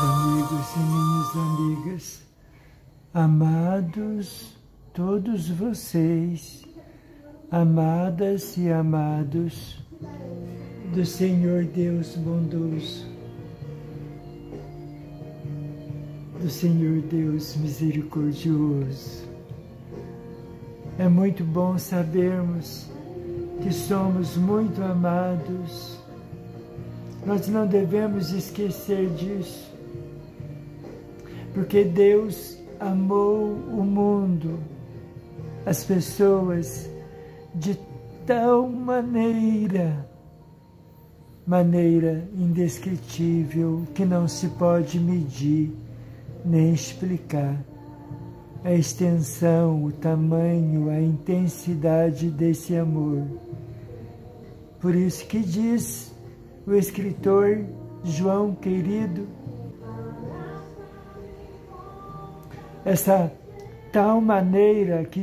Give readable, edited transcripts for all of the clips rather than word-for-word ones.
amigos e minhas amigas, amados todos vocês, amadas e amados do Senhor Deus bondoso, do Senhor Deus misericordioso. É muito bom sabermos que somos muito amados. Nós não devemos esquecer disso, porque Deus amou o mundo, as pessoas, de tal maneira indescritível, que não se pode medir nem explicar a extensão, o tamanho, a intensidade desse amor. Por isso que diz o escritor João querido, essa tal maneira que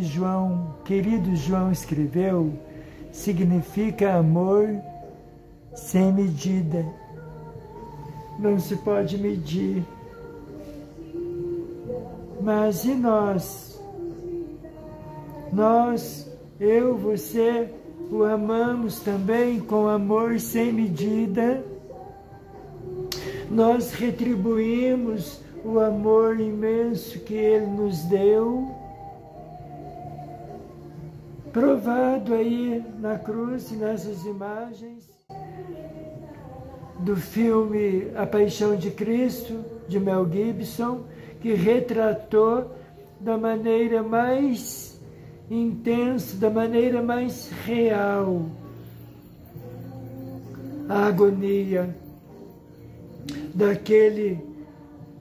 querido João escreveu, significa amor sem medida. Não se pode medir. Mas e nós? Nós, eu, você, o amamos também com amor sem medida. Nós retribuímos o amor imenso que Ele nos deu, provado aí na cruz, nessas imagens do filme A Paixão de Cristo, de Mel Gibson, que retratou da maneira mais intensa, da maneira mais real, a agonia daquele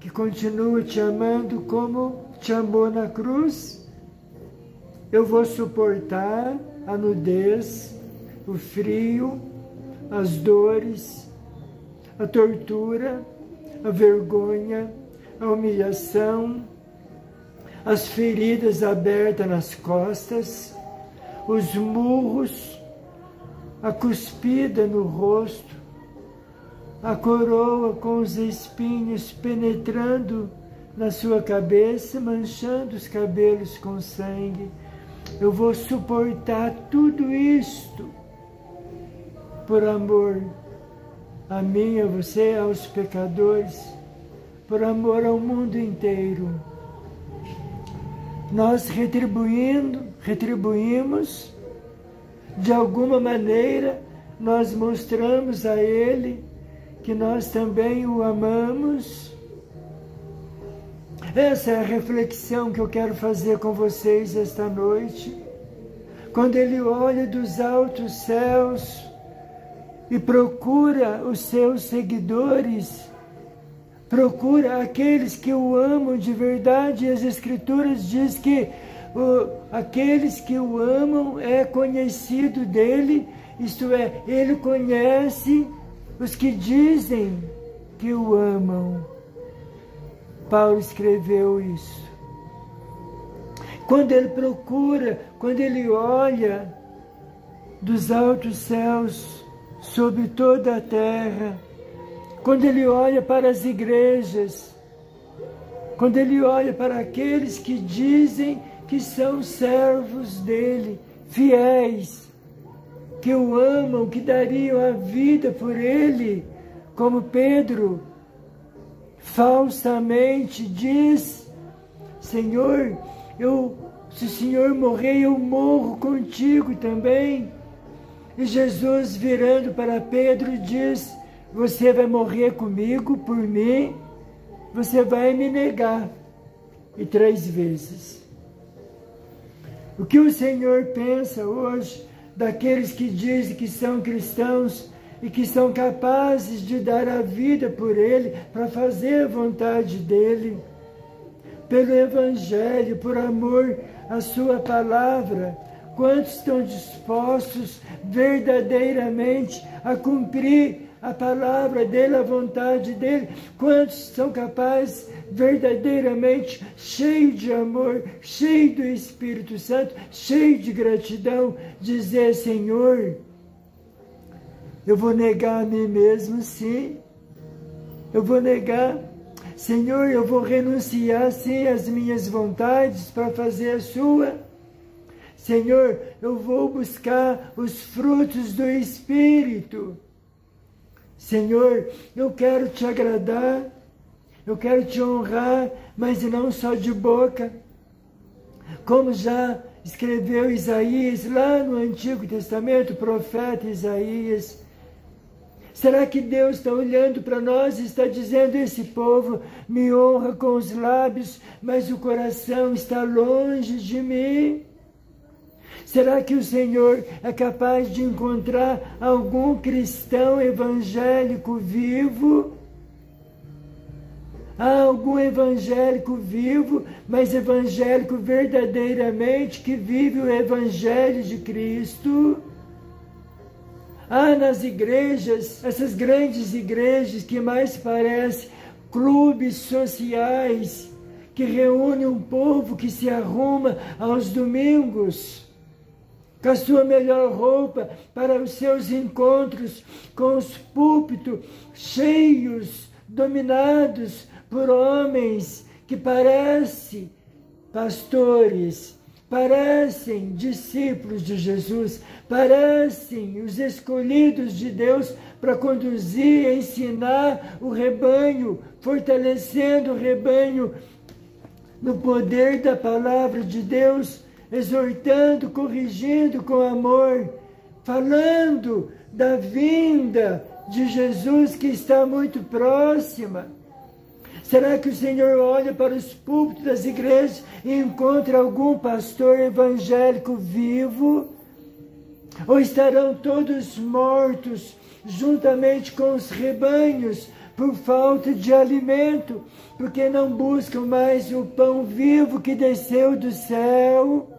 que continua te amando como te amou na cruz. Eu vou suportar a nudez, o frio, as dores, a tortura, a vergonha, a humilhação, as feridas abertas nas costas, os murros, a cuspida no rosto, a coroa com os espinhos penetrando na sua cabeça, manchando os cabelos com sangue. Eu vou suportar tudo isto por amor a mim, a você, aos pecadores, por amor ao mundo inteiro. Nós retribuímos, de alguma maneira, nós mostramos a Ele que nós também o amamos. Essa é a reflexão que eu quero fazer com vocês esta noite. Quando Ele olha dos altos céus e procura os seus seguidores, procura aqueles que o amam de verdade, e as Escrituras diz que aqueles que o amam é conhecido dele, isto é, Ele conhece os que dizem que o amam. Paulo escreveu isso. Quando Ele procura, quando Ele olha dos altos céus sobre toda a terra, quando Ele olha para as igrejas, quando Ele olha para aqueles que dizem que são servos dEle, fiéis, que o amam, que dariam a vida por Ele, como Pedro falsamente diz: Senhor, se o Senhor morrer, eu morro contigo também. E Jesus, virando para Pedro, diz: você vai morrer comigo, por mim, você vai me negar. E 3 vezes. O que o Senhor pensa hoje daqueles que dizem que são cristãos e que são capazes de dar a vida por Ele, para fazer a vontade dEle, pelo Evangelho, por amor à Sua palavra? Quantos estão dispostos verdadeiramente a cumprir a palavra dEle, a vontade dEle? Quantos são capazes verdadeiramente, cheio de amor, cheio do Espírito Santo, cheio de gratidão, dizer: Senhor, eu vou negar a mim mesmo, sim. Eu vou negar. Senhor, eu vou renunciar sim às minhas vontades para fazer a sua. Senhor, eu vou buscar os frutos do Espírito. Senhor, eu quero te agradar, eu quero te honrar, mas não só de boca. Como já escreveu Isaías lá no Antigo Testamento, o profeta Isaías. Será que Deus está olhando para nós e está dizendo: esse povo me honra com os lábios, mas o coração está longe de mim? Será que o Senhor é capaz de encontrar algum cristão evangélico vivo? Há algum evangélico vivo, mas evangélico verdadeiramente, que vive o Evangelho de Cristo? Há nas igrejas, essas grandes igrejas que mais parecem clubes sociais, que reúnem um povo que se arruma aos domingos, com a sua melhor roupa para os seus encontros, com os púlpitos cheios, dominados por homens que parecem pastores, parecem discípulos de Jesus, parecem os escolhidos de Deus para conduzir, ensinar o rebanho, fortalecendo o rebanho no poder da palavra de Deus, exortando, corrigindo com amor, falando da vinda de Jesus que está muito próxima. Será que o Senhor olha para os púlpitos das igrejas e encontra algum pastor evangélico vivo? Ou estarão todos mortos juntamente com os rebanhos por falta de alimento, porque não buscam mais o pão vivo que desceu do céu?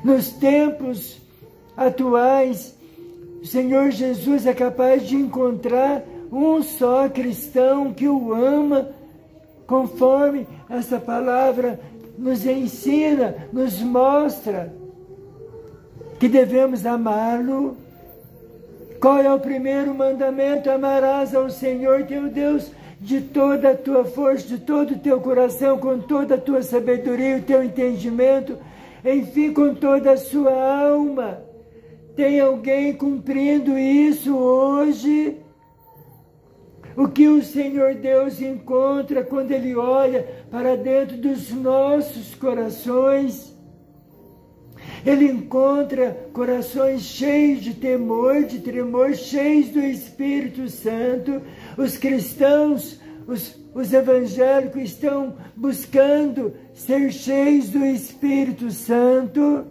Nos tempos atuais, o Senhor Jesus é capaz de encontrar um só cristão que o ama conforme essa palavra nos ensina, nos mostra que devemos amá-lo. Qual é o primeiro mandamento? Amarás ao Senhor teu Deus de toda a tua força, de todo o teu coração, com toda a tua sabedoria, o teu entendimento, enfim, com toda a sua alma. Tem alguém cumprindo isso hoje? O que o Senhor Deus encontra quando Ele olha para dentro dos nossos corações? Ele encontra corações cheios de temor, de tremor, cheios do Espírito Santo. Os cristãos, os evangélicos estão buscando ser cheios do Espírito Santo.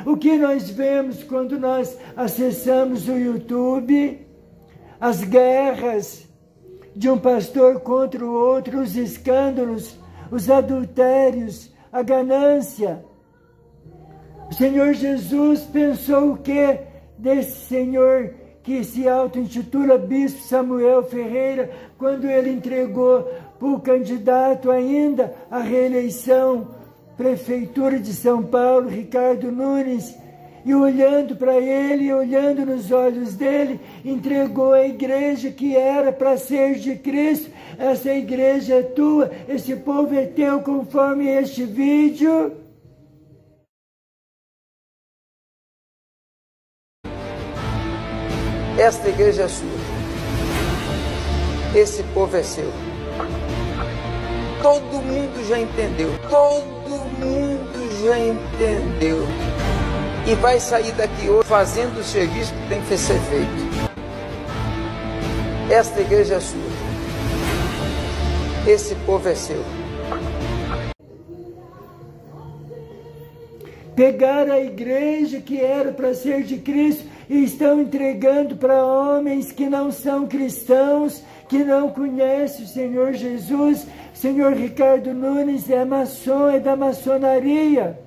O que nós vemos quando nós acessamos o YouTube? As guerras de um pastor contra o outro, os escândalos, os adultérios, a ganância. O Senhor Jesus pensou o que desse Senhor que se auto-intitula Bispo Samuel Ferreira, quando ele entregou para o candidato ainda à reeleição, Prefeitura de São Paulo, Ricardo Nunes, e olhando para ele, olhando nos olhos dele, entregou a igreja que era para ser de Cristo. Essa igreja é tua, esse povo é teu, conforme este vídeo. Esta igreja é sua. Esse povo é seu. Todo mundo já entendeu. Todo mundo já entendeu. E vai sair daqui hoje fazendo o serviço que tem que ser feito. Esta igreja é sua. Esse povo é seu. Pegaram a igreja que era para ser de Cristo e estão entregando para homens que não são cristãos, que não conhecem o Senhor Jesus. O Senhor Ricardo Nunes é maçom, é da maçonaria.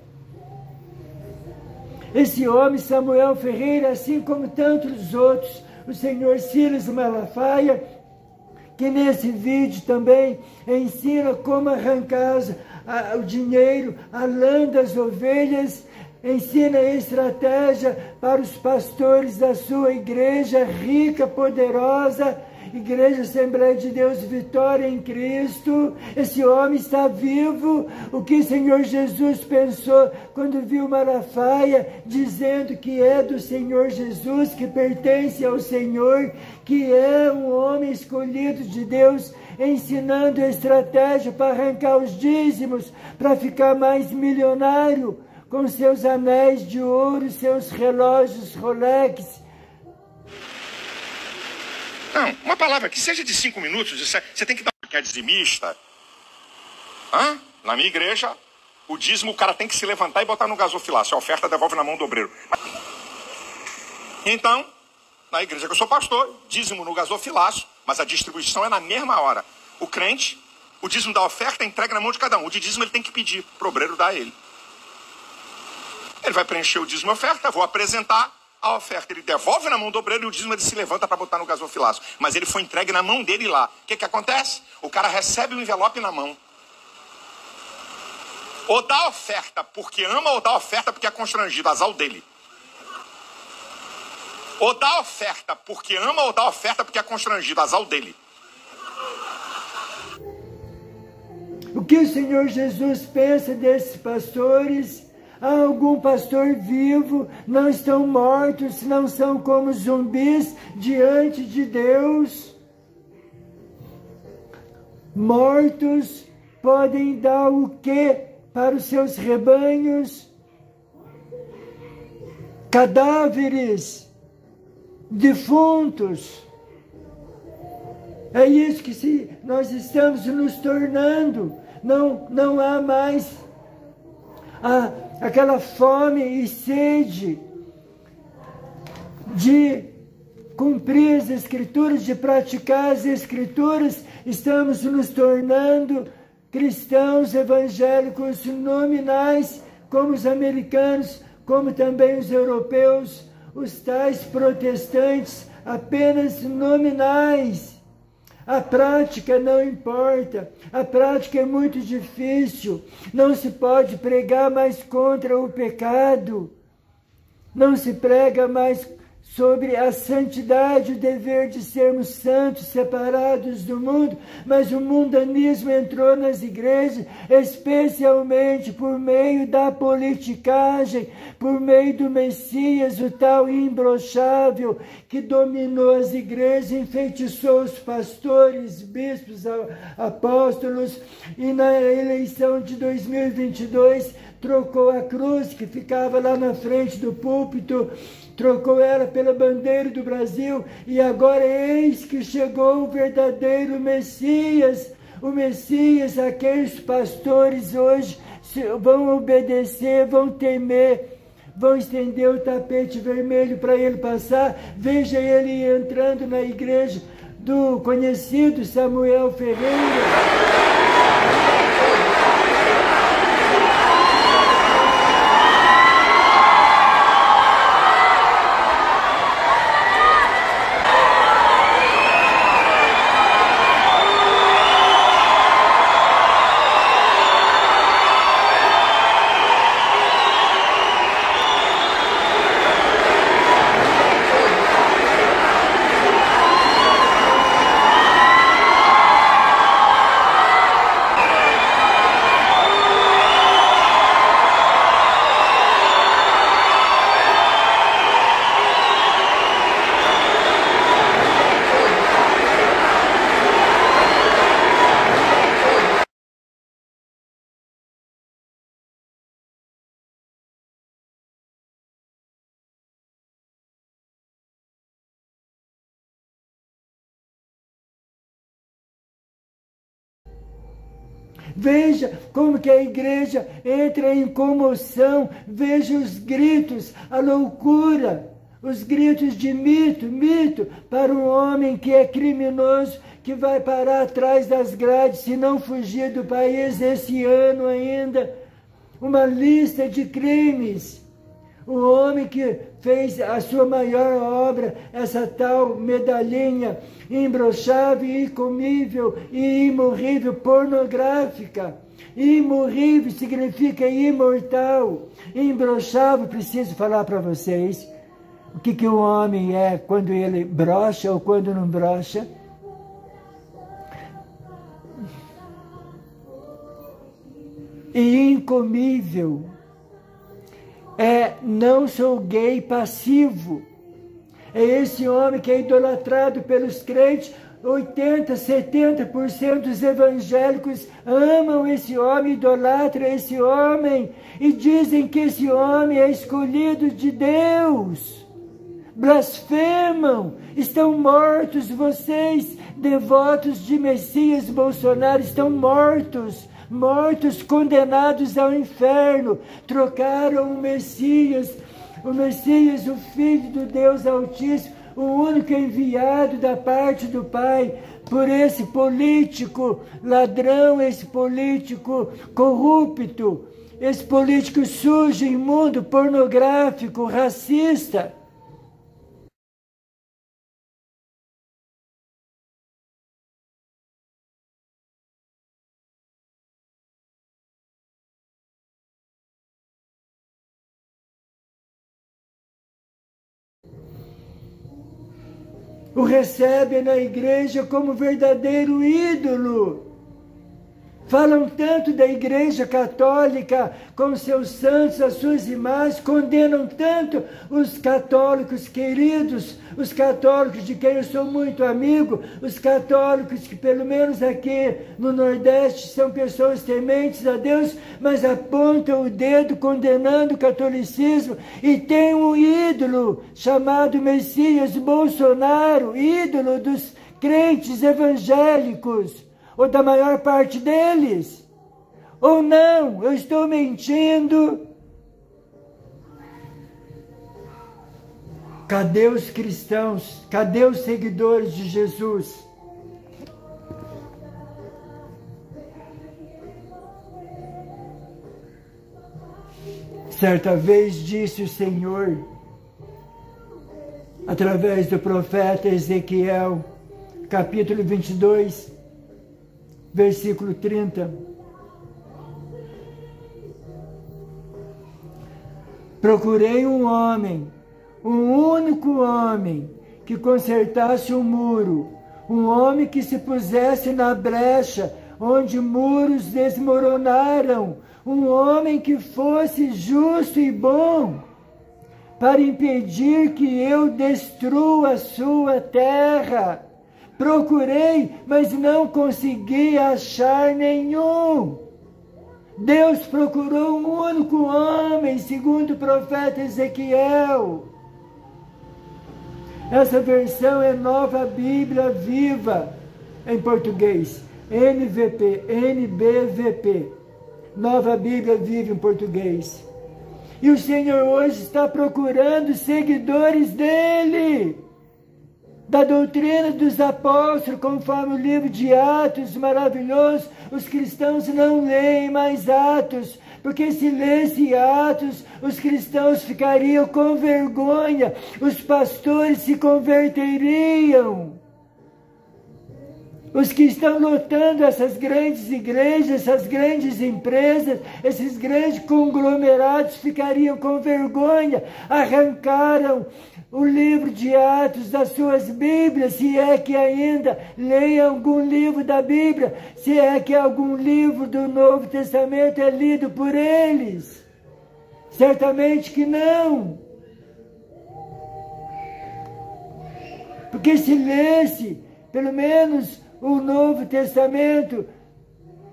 Esse homem, Samuel Ferreira, assim como tantos outros, o Senhor Silas Malafaia, que nesse vídeo também ensina como arrancar o dinheiro, a lã das ovelhas, ensina estratégia para os pastores da sua igreja rica, poderosa, Igreja Assembleia de Deus Vitória em Cristo. Esse homem está vivo. O que o Senhor Jesus pensou quando viu Malafaia dizendo que é do Senhor Jesus, que pertence ao Senhor, que é um homem escolhido de Deus, ensinando estratégia para arrancar os dízimos, para ficar mais milionário, com seus anéis de ouro, seus relógios Rolex. Não, uma palavra que seja de 5 minutos, você tem que dar que é dizimista. Na minha igreja, o dízimo o cara tem que se levantar e botar no gasofilácio. A oferta devolve na mão do obreiro. Então, na igreja que eu sou pastor, dízimo no gasofilácio, mas a distribuição é na mesma hora. O crente, o dízimo da oferta é entregue na mão de cada um. O de dízimo ele tem que pedir pro obreiro dar a ele. Ele vai preencher o dízimo e oferta, vou apresentar a oferta. Ele devolve na mão do obreiro e o dízimo ele se levanta para botar no gasofilácio. Mas ele foi entregue na mão dele lá. O que acontece? O cara recebe o envelope na mão. Ou dá oferta porque ama, ou dá oferta porque é constrangido. Azar o dele. Ou dá oferta porque ama, ou dá oferta porque é constrangido. Azar o dele. O que o Senhor Jesus pensa desses pastores? Há algum pastor vivo? Não estão mortos, não são como zumbis diante de Deus. Mortos podem dar o quê para os seus rebanhos? Cadáveres, defuntos. É isso que nós estamos nos tornando. Não há mais aquela fome e sede de cumprir as Escrituras, de praticar as Escrituras. Estamos nos tornando cristãos evangélicos nominais, como os americanos, como também os europeus, os tais protestantes, apenas nominais. A prática não importa, a prática é muito difícil, não se pode pregar mais contra o pecado, não se prega mais sobre a santidade, o dever de sermos santos, separados do mundo, mas o mundanismo entrou nas igrejas, especialmente por meio da politicagem, por meio do Messias, o tal imbrochável, que dominou as igrejas, enfeitiçou os pastores, bispos, apóstolos, e na eleição de 2022 trocou a cruz que ficava lá na frente do púlpito, trocou ela pela bandeira do Brasil, e agora eis que chegou o verdadeiro Messias, o Messias a quem os pastores hoje vão obedecer, vão temer, vão estender o tapete vermelho para ele passar. Veja ele entrando na igreja do conhecido Samuel Ferreira. Veja como que a igreja entra em comoção, veja os gritos, a loucura, os gritos de mito para um homem que é criminoso, que vai parar atrás das grades, se não fugir do país esse ano ainda. Uma lista de crimes. O homem que fez a sua maior obra, essa tal medalhinha imbrochável, incomível e imorrível, pornográfica. Imorrível significa imortal. Imbrochável, preciso falar para vocês o que o homem é quando ele brocha ou quando não brocha. E incomível é não sou gay passivo. É esse homem que é idolatrado pelos crentes. 80%, 70% dos evangélicos amam esse homem, idolatram esse homem e dizem que esse homem é escolhido de Deus. Blasfemam, estão mortos vocês, devotos de Messias Bolsonaro, estão mortos. Mortos, condenados ao inferno, trocaram o Messias, o Filho do Deus Altíssimo, o único enviado da parte do Pai, por esse político ladrão, esse político corrupto, esse político sujo, imundo, pornográfico, racista. O recebe na igreja como verdadeiro ídolo. Falam tanto da igreja católica com seus santos, as suas imagens, condenam tanto os católicos queridos, os católicos de quem eu sou muito amigo, os católicos que pelo menos aqui no Nordeste são pessoas tementes a Deus, mas apontam o dedo condenando o catolicismo, e tem um ídolo chamado Messias Bolsonaro, ídolo dos crentes evangélicos, ou da maior parte deles. Ou não, eu estou mentindo. Cadê os cristãos? Cadê os seguidores de Jesus? Certa vez disse o Senhor, através do profeta Ezequiel, capítulo 22, versículo 30. Procurei um homem, um único homem, que consertasse um muro, um homem que se pusesse na brecha onde muros desmoronaram, um homem que fosse justo e bom, para impedir que eu destrua a sua terra. Procurei, mas não consegui achar nenhum. Deus procurou um único homem, segundo o profeta Ezequiel. Essa versão é Nova Bíblia Viva, em português. NBVP. Nova Bíblia Viva em português. E o Senhor hoje está procurando seguidores dele, da doutrina dos apóstolos, conforme o livro de Atos maravilhoso. Os cristãos não leem mais Atos, porque se lesse Atos, os cristãos ficariam com vergonha, os pastores se converteriam. Os que estão lotando essas grandes igrejas, essas grandes empresas, esses grandes conglomerados ficariam com vergonha. Arrancaram o livro de Atos das suas Bíblias, se é que ainda leem algum livro da Bíblia, se é que algum livro do Novo Testamento é lido por eles. Certamente que não. Porque se lesse, pelo menos, o Novo Testamento,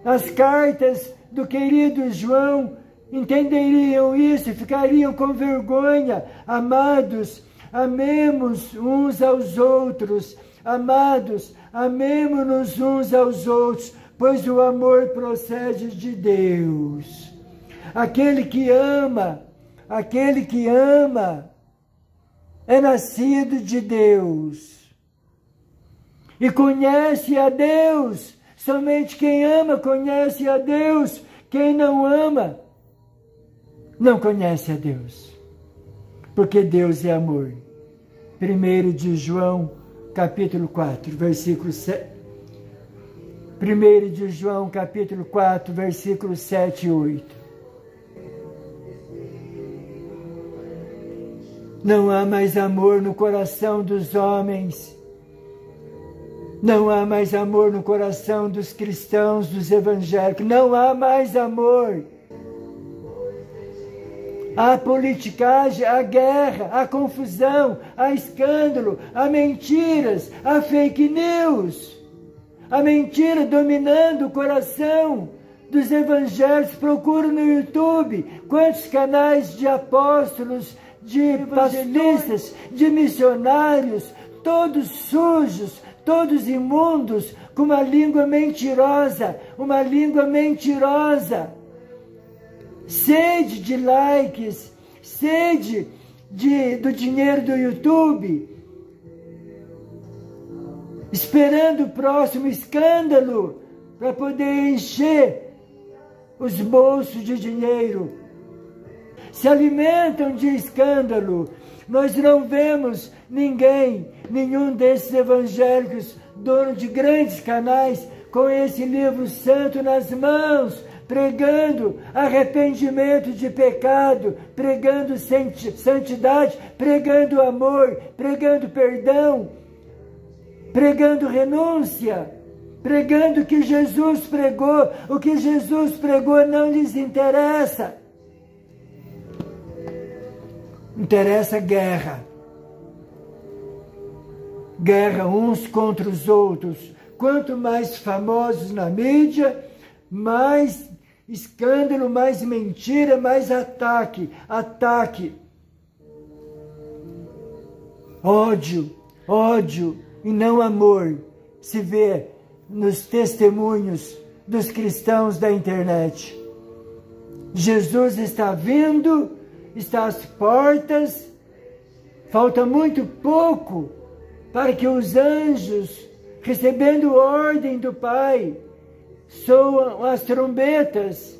as cartas do querido João, entenderiam isso e ficariam com vergonha. Amados, amemos uns aos outros. Amados, amemo-nos uns aos outros, pois o amor procede de Deus. Aquele que ama é nascido de Deus e conhece a Deus. Somente quem ama conhece a Deus. Quem não ama não conhece a Deus, porque Deus é amor. 1 de João, capítulo 4, versículo 7. 1 de João, capítulo 4, versículos 7 e 8. Não há mais amor no coração dos homens. Não há mais amor no coração dos cristãos, dos evangélicos. Não há mais amor. Há politicagem, há guerra, há confusão, há escândalo, há mentiras, há fake news. A mentira dominando o coração dos evangélicos. Procura no YouTube quantos canais de apóstolos, de evangelistas, de missionários, todos sujos, todos imundos, com uma língua mentirosa, sede de likes, sede do dinheiro do YouTube, esperando o próximo escândalo para poder encher os bolsos de dinheiro. Se alimentam de escândalo. Nós não vemos nenhum desses evangélicos, dono de grandes canais, com esse livro santo nas mãos, pregando arrependimento de pecado, pregando santidade, pregando amor, pregando perdão, pregando renúncia, pregando o que Jesus pregou. O que Jesus pregou não lhes interessa. Interessa guerra. Guerra uns contra os outros. Quanto mais famosos na mídia, mais escândalo, mais mentira, mais ataque. Ódio e não amor se vê nos testemunhos dos cristãos da internet. Jesus está vindo, está às portas, falta muito pouco para que os anjos, recebendo ordem do Pai, soam as trombetas,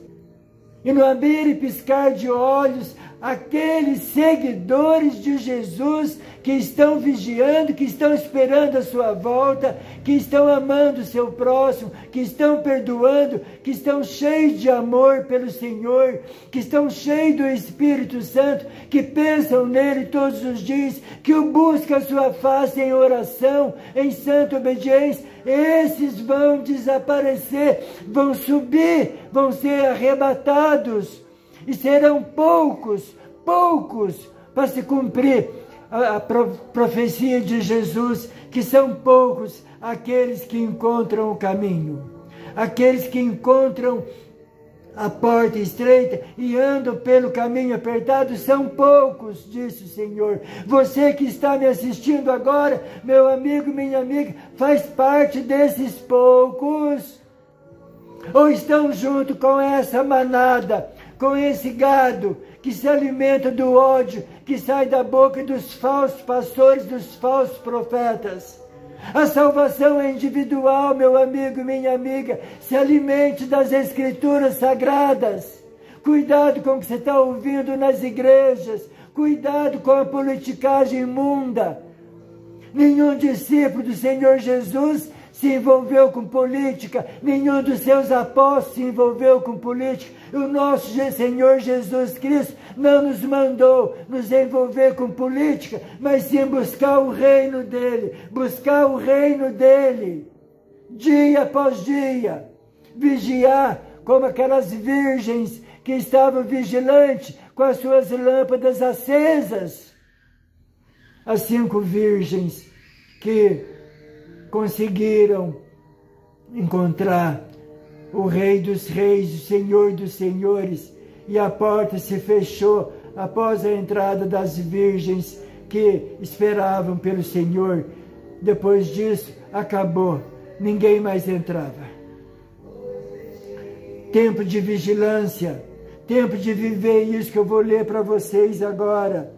e no abrir e piscar de olhos, aqueles seguidores de Jesus que estão vigiando, que estão esperando a sua volta, que estão amando o seu próximo, que estão perdoando, que estão cheios de amor pelo Senhor, que estão cheios do Espírito Santo, que pensam nele todos os dias, que o buscam a sua face em oração, em santa obediência. Esses vão desaparecer, vão subir, vão ser arrebatados, e serão poucos para se cumprir a profecia de Jesus, que são poucos aqueles que encontram o caminho, aqueles que encontram a porta estreita e andam pelo caminho apertado, são poucos, disse o Senhor. Você que está me assistindo agora, meu amigo, minha amiga, faz parte desses poucos, ou estão junto com essa manada, com esse gado que se alimenta do ódio que sai da boca dos falsos pastores, dos falsos profetas. A salvação é individual, meu amigo, minha amiga. Se alimente das Escrituras Sagradas. Cuidado com o que você está ouvindo nas igrejas. Cuidado com a politicagem imunda. Nenhum discípulo do Senhor Jesus se envolveu com política, nenhum dos seus apóstolos se envolveu com política. O nosso Senhor Jesus Cristo não nos mandou nos envolver com política, mas sim buscar o reino dele, dia após dia, vigiar como aquelas virgens que estavam vigilantes com as suas lâmpadas acesas. As 5 virgens que conseguiram encontrar o Rei dos Reis, o Senhor dos Senhores, e a porta se fechou após a entrada das virgens que esperavam pelo Senhor. Depois disso, acabou, ninguém mais entrava. Tempo de vigilância, tempo de viver isso que eu vou ler para vocês agora.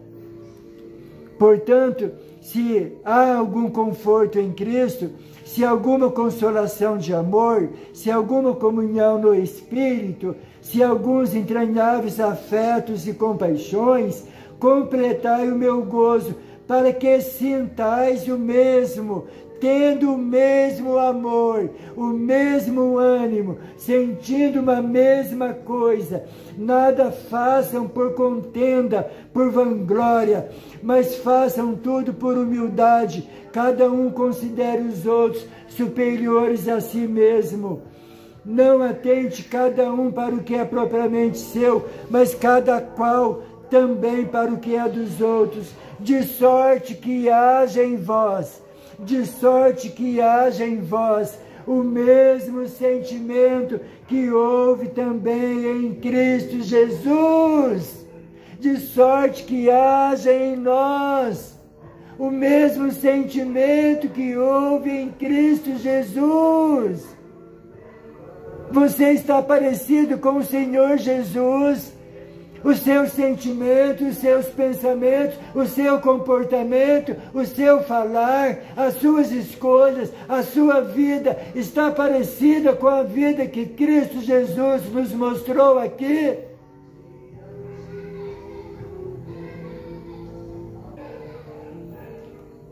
Portanto, se há algum conforto em Cristo, se alguma consolação de amor, se alguma comunhão no Espírito, se alguns entranháveis afetos e compaixões, completai o meu gozo, para que sintais o mesmo, tendo o mesmo amor, o mesmo ânimo, sentindo uma mesma coisa. Nada façam por contenda, por vanglória, mas façam tudo por humildade. Cada um considere os outros superiores a si mesmo. Não atente cada um para o que é propriamente seu, mas cada qual também para o que é dos outros, de sorte que haja em vós o mesmo sentimento que houve também em Cristo Jesus, de sorte que haja em nós o mesmo sentimento que houve em Cristo Jesus. Você está parecido com o Senhor Jesus? Os seus sentimentos, os seus pensamentos, o seu comportamento, o seu falar, as suas escolhas, a sua vida está parecida com a vida que Cristo Jesus nos mostrou aqui?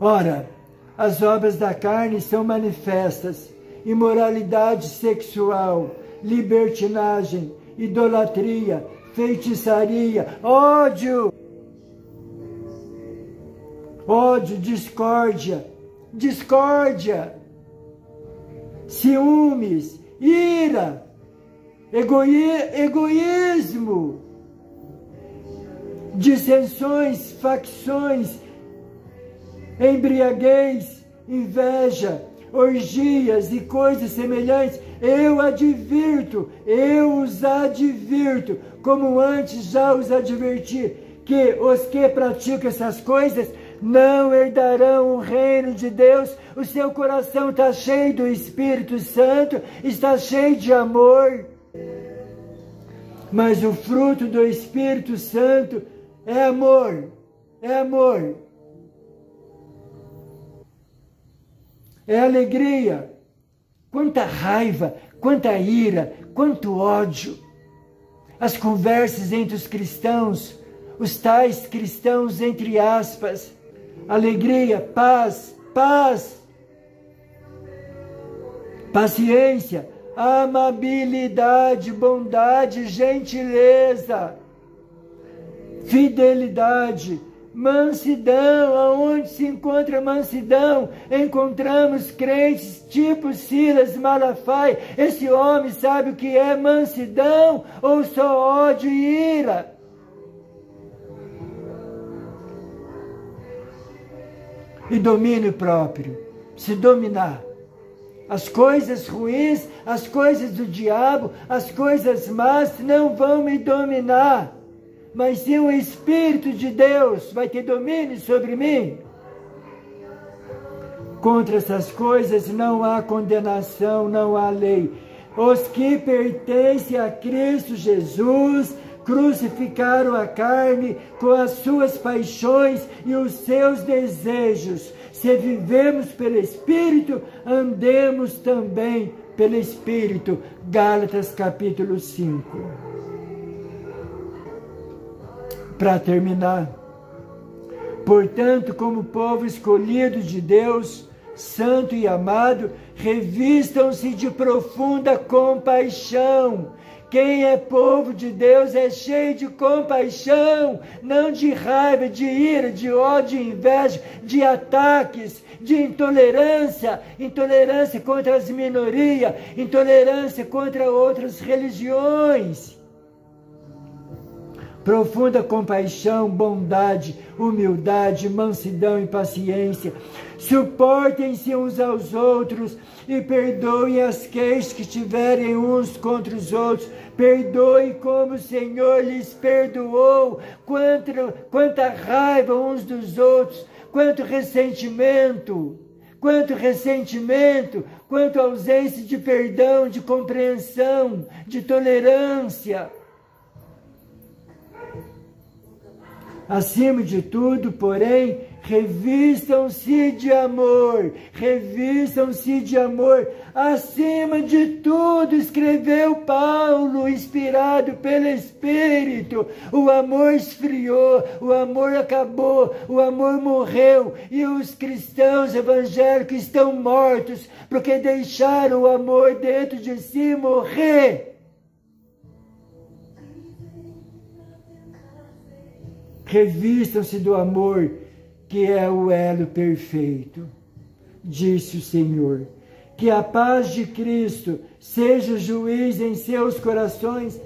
Ora, as obras da carne são manifestas: imoralidade sexual, libertinagem, idolatria, feitiçaria, ódio, discórdia, ciúmes, ira, egoísmo, dissensões, facções, embriaguez, inveja, orgias e coisas semelhantes. Eu os advirto, como antes já os adverti, que os que praticam essas coisas não herdarão o reino de Deus. O seu coração está cheio do Espírito Santo, está cheio de amor, mas o fruto do Espírito Santo é amor, é alegria. Quanta raiva, quanta ira, quanto ódio. As conversas entre os cristãos, os tais cristãos, entre aspas, alegria, paz, paciência, amabilidade, bondade, gentileza, fidelidade, mansidão. Aonde se encontra mansidão? Encontramos crentes tipo Silas Malafaia. Esse homem sabe o que é mansidão ou só ódio e ira? E domínio próprio, se dominar. As coisas ruins, as coisas do diabo, as coisas más não vão me dominar. Mas se o Espírito de Deus vai ter domínio sobre mim, contra essas coisas não há condenação, não há lei. Os que pertencem a Cristo Jesus crucificaram a carne com as suas paixões e os seus desejos. Se vivemos pelo Espírito, andemos também pelo Espírito. Gálatas capítulo 5. Para terminar, portanto, como povo escolhido de Deus, santo e amado, revistam-se de profunda compaixão. Quem é povo de Deus é cheio de compaixão, não de raiva, de ira, de ódio, de inveja, de ataques, de intolerância, intolerância contra as minorias, intolerância contra outras religiões. Profunda compaixão, bondade, humildade, mansidão e paciência. Suportem-se uns aos outros e perdoem as queixas que tiverem uns contra os outros. Perdoe como o Senhor lhes perdoou. Quanta raiva uns dos outros, quanto ressentimento, quanto ausência de perdão, de compreensão, de tolerância. Acima de tudo, porém, revistam-se de amor, acima de tudo, escreveu Paulo, inspirado pelo Espírito. O amor esfriou, o amor acabou, o amor morreu, e os cristãos evangélicos estão mortos, porque deixaram o amor dentro de si morrer. Revistam-se do amor, que é o elo perfeito. Disse o Senhor, que a paz de Cristo seja juiz em seus corações.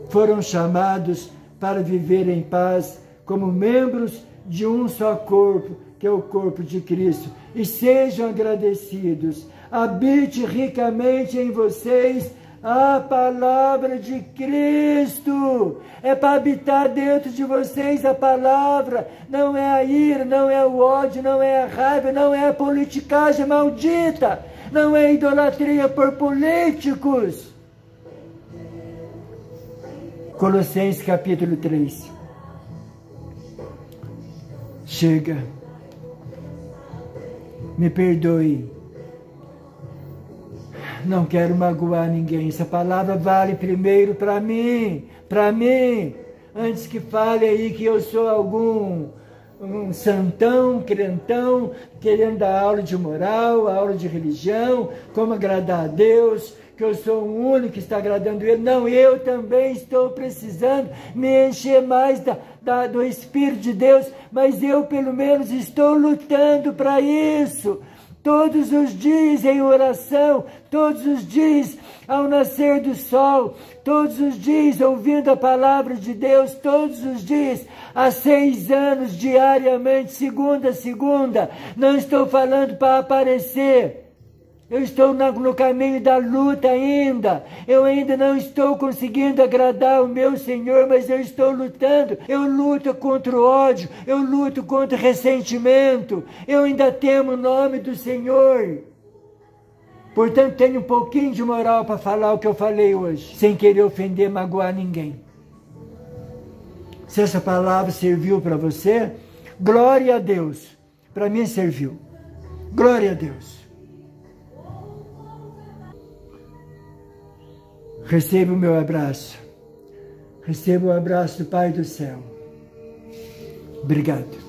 Foram chamados para viver em paz, como membros de um só corpo, que é o corpo de Cristo. E sejam agradecidos. Habite ricamente em vocês a palavra de Cristo. É para habitar dentro de vocês a palavra. Não é a ira, não é o ódio, não é a raiva, não é a politicagem maldita, não é a idolatria por políticos. Colossenses capítulo 3. Chega. Me perdoe. Não quero magoar ninguém. Essa palavra vale primeiro para mim, antes que fale aí que eu sou um santão, crentão, querendo dar aula de moral, aula de religião, como agradar a Deus, que eu sou o único que está agradando Ele. Não, eu também estou precisando me encher mais do Espírito de Deus, mas eu pelo menos estou lutando para isso. Todos os dias em oração, todos os dias ao nascer do sol, todos os dias ouvindo a palavra de Deus, todos os dias, há 6 anos, diariamente, segunda a segunda. Não estou falando para aparecer. Eu estou no caminho da luta ainda. Eu ainda não estou conseguindo agradar o meu Senhor, mas eu estou lutando. Eu luto contra o ódio, eu luto contra o ressentimento. Eu ainda temo o nome do Senhor. Portanto, tenho um pouquinho de moral para falar o que eu falei hoje, sem querer ofender, magoar ninguém. Se essa palavra serviu para você, glória a Deus. Para mim serviu. Glória a Deus. Receba o meu abraço. Receba o abraço do Pai do céu. Obrigado.